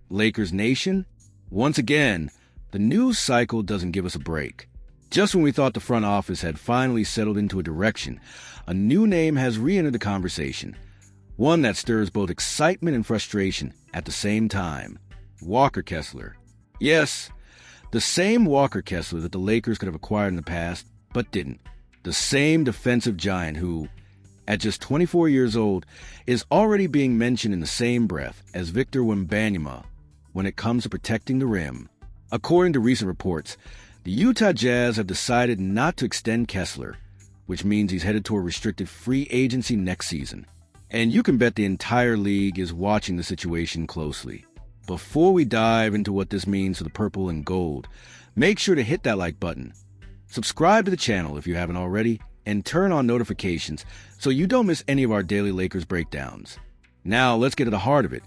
Lakers Nation? Once again, the news cycle doesn't give us a break. Just when we thought the front office had finally settled into a direction, a new name has re-entered the conversation. One that stirs both excitement and frustration at the same time. Walker Kessler. Yes, the same Walker Kessler that the Lakers could have acquired in the past, but didn't. The same defensive giant who, at just 24 years old, is already being mentioned in the same breath as Victor Wembanyama when it comes to protecting the rim. According to recent reports, the Utah Jazz have decided not to extend Kessler, which means he's headed toward restricted free agency next season. And you can bet the entire league is watching the situation closely. Before we dive into what this means for the purple and gold, make sure to hit that like button. Subscribe to the channel if you haven't already, and turn on notifications so you don't miss any of our daily Lakers breakdowns. Now let's get to the heart of it,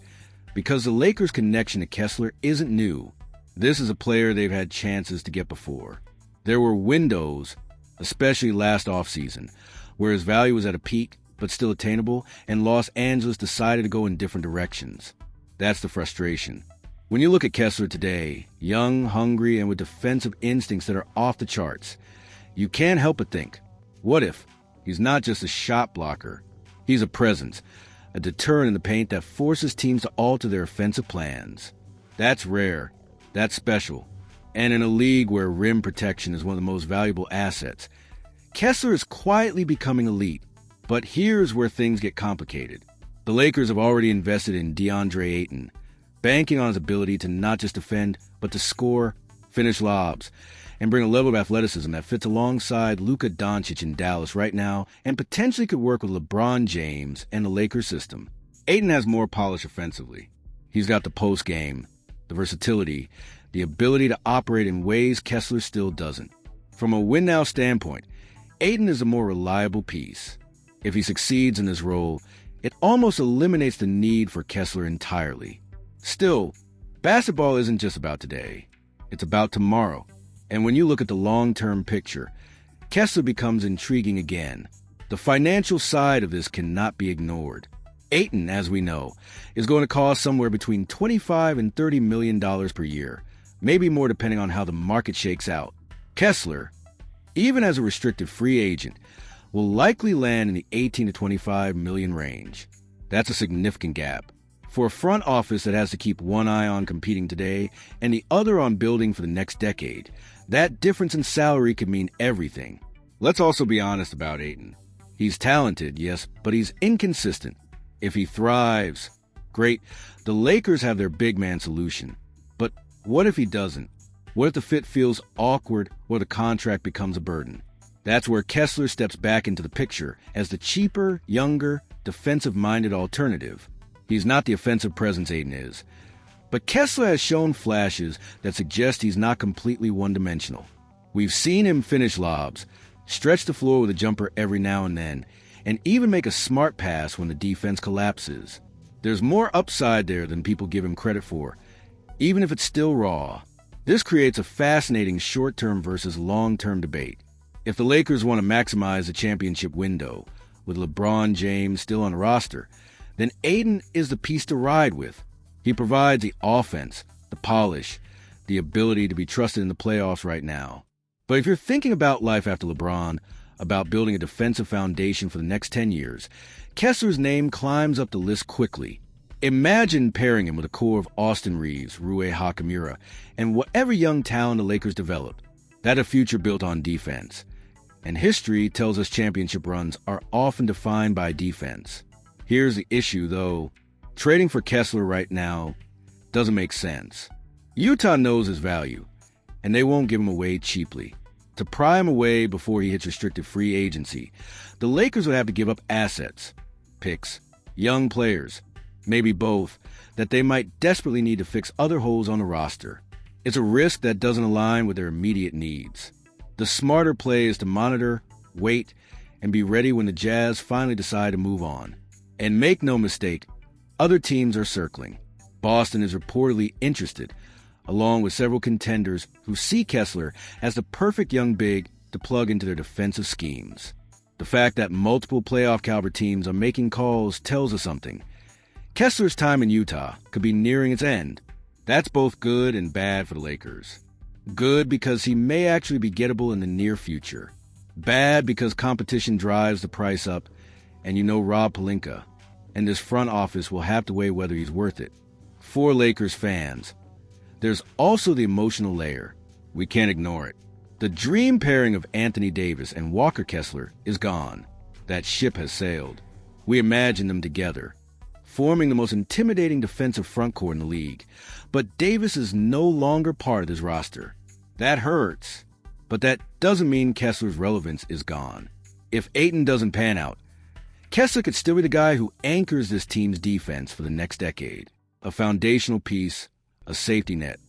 because the Lakers' connection to Kessler isn't new. This is a player they've had chances to get before. There were windows, especially last offseason, where his value was at a peak but still attainable, and Los Angeles decided to go in different directions. That's the frustration. When you look at Kessler today, young, hungry, and with defensive instincts that are off the charts, you can't help but think, what if he's not just a shot blocker? He's a presence, a deterrent in the paint that forces teams to alter their offensive plans. That's rare. That's special. And in a league where rim protection is one of the most valuable assets, Kessler is quietly becoming elite. But here's where things get complicated. The Lakers have already invested in DeAndre Ayton, banking on his ability to not just defend, but to score, finish lobs, and bring a level of athleticism that fits alongside Luka Doncic in Dallas right now and potentially could work with LeBron James and the Lakers system. Ayton has more polish offensively. He's got the post game, the versatility, the ability to operate in ways Kessler still doesn't. From a win-now standpoint, Ayton is a more reliable piece. If he succeeds in this role, it almost eliminates the need for Kessler entirely. Still, basketball isn't just about today. It's about tomorrow. And when you look at the long-term picture, Kessler becomes intriguing again. The financial side of this cannot be ignored. Ayton, as we know, is going to cost somewhere between $25 and $30 million per year, maybe more depending on how the market shakes out. Kessler, even as a restricted free agent, will likely land in the 18 to 25 million range. That's a significant gap. For a front office that has to keep one eye on competing today and the other on building for the next decade, that difference in salary could mean everything. Let's also be honest about Ayton. He's talented, yes, but he's inconsistent. If he thrives, great, the Lakers have their big man solution. But what if he doesn't? What if the fit feels awkward or the contract becomes a burden? That's where Kessler steps back into the picture as the cheaper, younger, defensive-minded alternative. He's not the offensive presence Ayton is. But Kessler has shown flashes that suggest he's not completely one-dimensional. We've seen him finish lobs, stretch the floor with a jumper every now and then, and even make a smart pass when the defense collapses. There's more upside there than people give him credit for, even if it's still raw. This creates a fascinating short-term versus long-term debate. If the Lakers want to maximize the championship window, with LeBron James still on the roster, then Ayton is the piece to ride with. He provides the offense, the polish, the ability to be trusted in the playoffs right now. But if you're thinking about life after LeBron, about building a defensive foundation for the next 10 years, Kessler's name climbs up the list quickly. Imagine pairing him with a core of Austin Reeves, Rui Hachimura, and whatever young talent the Lakers develop. That's a future built on defense. And history tells us championship runs are often defined by defense. Here's the issue, though. Trading for Kessler right now doesn't make sense. Utah knows his value, and they won't give him away cheaply. To pry him away before he hits restricted free agency, the Lakers would have to give up assets, picks, young players, maybe both, that they might desperately need to fix other holes on the roster. It's a risk that doesn't align with their immediate needs. The smarter play is to monitor, wait, and be ready when the Jazz finally decide to move on. And make no mistake, other teams are circling. Boston is reportedly interested, along with several contenders who see Kessler as the perfect young big to plug into their defensive schemes. The fact that multiple playoff caliber teams are making calls tells us something. Kessler's time in Utah could be nearing its end. That's both good and bad for the Lakers. Good because he may actually be gettable in the near future. Bad because competition drives the price up, and Rob Pelinka and this front office will have to weigh whether he's worth it. For Lakers fans, there's also the emotional layer. We can't ignore it. The dream pairing of Anthony Davis and Walker Kessler is gone. That ship has sailed. We imagine them together, forming the most intimidating defensive frontcourt in the league. But Davis is no longer part of this roster. That hurts. But that doesn't mean Kessler's relevance is gone. If Ayton doesn't pan out, Kessler could still be the guy who anchors this team's defense for the next decade. A foundational piece, a safety net,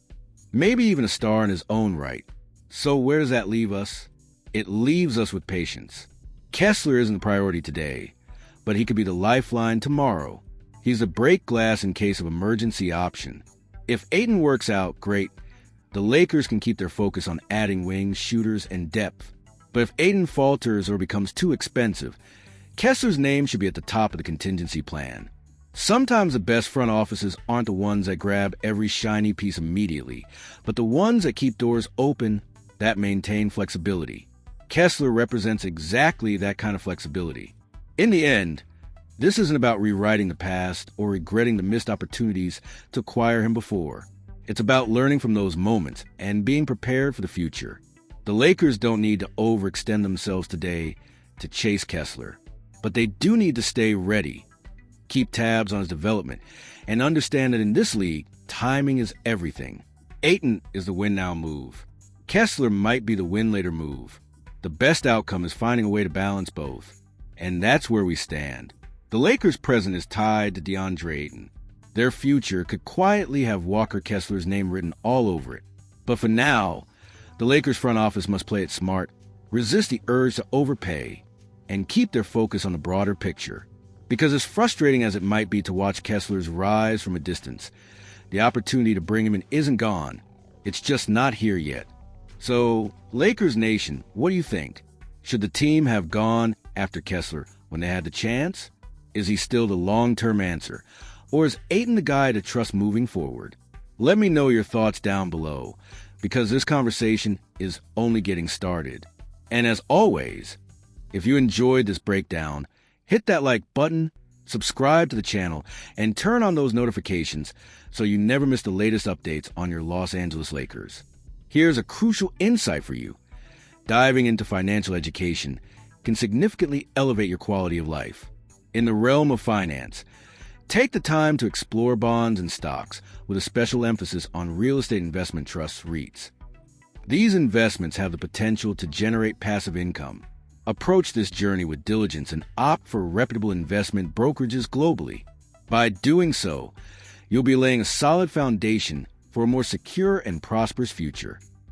maybe even a star in his own right. So where does that leave us? It leaves us with patience. Kessler isn't the priority today, but he could be the lifeline tomorrow. He's a break glass in case of emergency option. If Ayton works out, great. The Lakers can keep their focus on adding wings, shooters, and depth. But if Ayton falters or becomes too expensive, Kessler's name should be at the top of the contingency plan. Sometimes the best front offices aren't the ones that grab every shiny piece immediately, but the ones that keep doors open, that maintain flexibility. Kessler represents exactly that kind of flexibility. In the end, this isn't about rewriting the past or regretting the missed opportunities to acquire him before. It's about learning from those moments and being prepared for the future. The Lakers don't need to overextend themselves today to chase Kessler, but they do need to stay ready, keep tabs on his development, and understand that in this league, timing is everything. Ayton is the win-now move. Kessler might be the win-later move. The best outcome is finding a way to balance both, and that's where we stand. The Lakers' present is tied to DeAndre Ayton. Their future could quietly have Walker Kessler's name written all over it. But for now, the Lakers front office must play it smart, resist the urge to overpay, and keep their focus on the broader picture. Because as frustrating as it might be to watch Kessler's rise from a distance, the opportunity to bring him in isn't gone. It's just not here yet. So, Lakers Nation, what do you think? Should the team have gone after Kessler when they had the chance? Is he still the long-term answer? Or is Ayton the guy to trust moving forward? Let me know your thoughts down below, because this conversation is only getting started. And as always, if you enjoyed this breakdown, hit that like button, subscribe to the channel, and turn on those notifications so you never miss the latest updates on your Los Angeles Lakers. Here's a crucial insight for you. Diving into financial education can significantly elevate your quality of life. In the realm of finance, take the time to explore bonds and stocks with a special emphasis on real estate investment trusts, REITs. These investments have the potential to generate passive income. Approach this journey with diligence and opt for reputable investment brokerages globally. By doing so, you'll be laying a solid foundation for a more secure and prosperous future.